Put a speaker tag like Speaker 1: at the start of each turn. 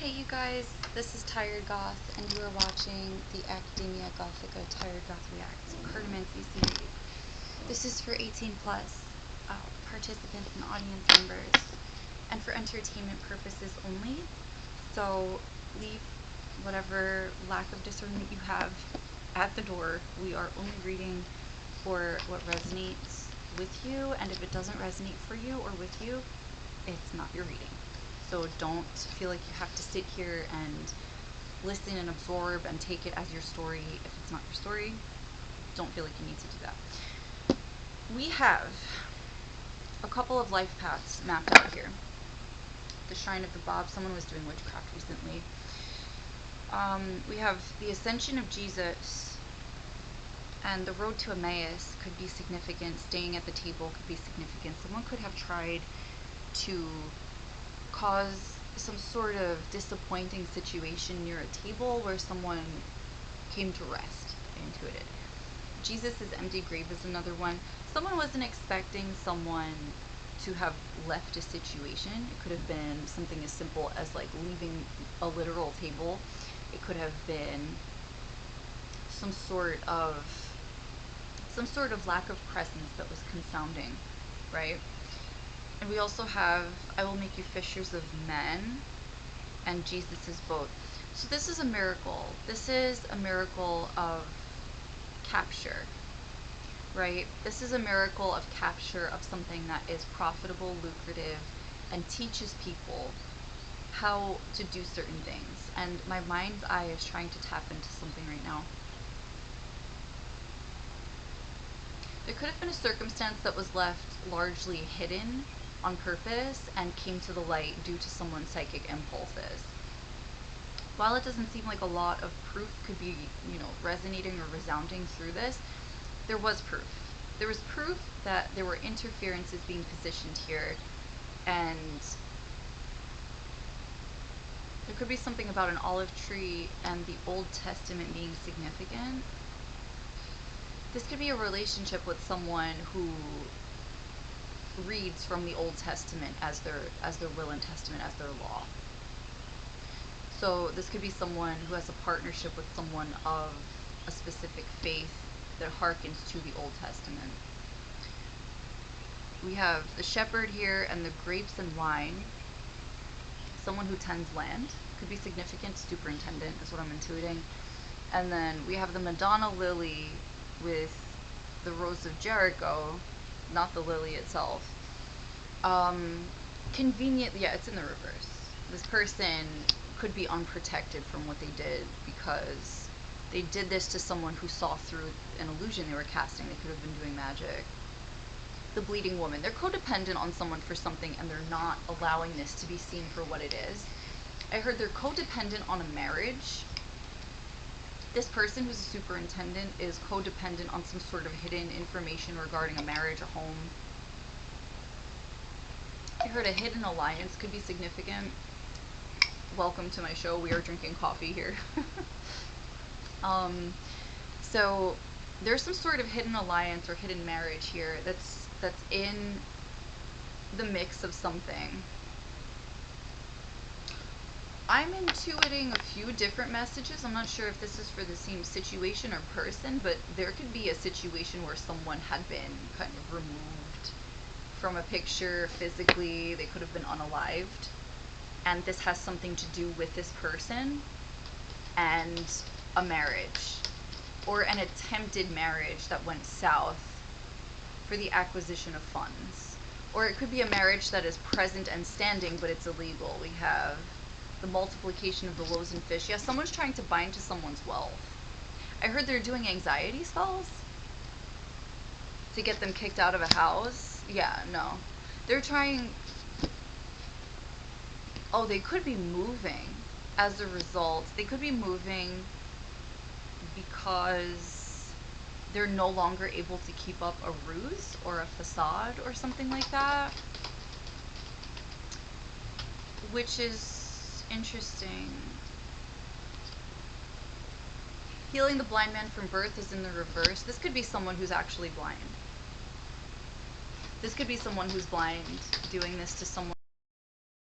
Speaker 1: Hey you guys, this is Tired Goth, and you are watching the Academia Gothica Tired Goth Reacts Permanency series. This is for 18 plus participants and audience members, and for entertainment purposes only. So leave whatever lack of discernment you have at the door. We are only reading for what resonates with you, and if it doesn't resonate for you or with you, it's not your reading. So don't feel like you have to sit here and listen and absorb and take it as your story. If it's not your story, don't feel like you need to do that. We have a couple of life paths mapped out here. The Shrine of the Bob. Someone was doing witchcraft recently. We have the Ascension of Jesus, and the road to Emmaus could be significant. Staying at the table could be significant. Someone could have tried to cause some sort of disappointing situation near a table where someone came to rest, intuited. Jesus' empty grave is another one. Someone wasn't expecting someone to have left a situation. It could have been something as simple as like leaving a literal table. It could have been some sort of lack of presence that was confounding, right? And we also have, I will make you fishers of men, and Jesus' boat. So this is a miracle. This is a miracle of capture, right? This is a miracle of capture of something that is profitable, lucrative, and teaches people how to do certain things. And my mind's eye is trying to tap into something right now. There could have been a circumstance that was left largely hidden on purpose and came to the light due to someone's psychic impulses. While it doesn't seem like a lot of proof could be, resonating or resounding through this, there was proof. There was proof that there were interferences being positioned here, and there could be something about an olive tree and the Old Testament being significant. This could be a relationship with someone who reads from the Old Testament as their will and testament, as their law. So this could be someone who has a partnership with someone of a specific faith that harkens to the Old Testament. We have the shepherd here and the grapes and wine. Someone who tends land. Could be significant. Superintendent is what I'm intuiting. And then we have the Madonna lily with the rose of Jericho, not the lily itself. Conveniently, yeah, it's in the reverse. This person could be unprotected from what they did because they did this to someone who saw through an illusion they were casting. They could have been doing magic. The bleeding woman. They're codependent on someone for something, and they're not allowing this to be seen for what it is. I heard they're codependent on a marriage. This person who's a superintendent is codependent on some sort of hidden information regarding a marriage, a home. I heard a hidden alliance could be significant. Welcome to my show. We are drinking coffee here. So there's some sort of hidden alliance or hidden marriage here that's in the mix of something. I'm intuiting a few different messages. I'm not sure if this is for the same situation or person, but there could be a situation where someone had been kind of removed from a picture physically. They could have been unalived. And this has something to do with this person and a marriage, or an attempted marriage that went south for the acquisition of funds. Or it could be a marriage that is present and standing, but it's illegal. We have the multiplication of the loaves and fish. Yeah, someone's trying to bind to someone's wealth. I heard they're doing anxiety spells to get them kicked out of a house. Yeah, no. They're trying... Oh, they could be moving as a result. They could be moving because they're no longer able to keep up a ruse or a facade or something like that. Which is interesting. Healing the blind man from birth is in the reverse. This could be someone who's actually blind. This could be someone who's blind doing this to someone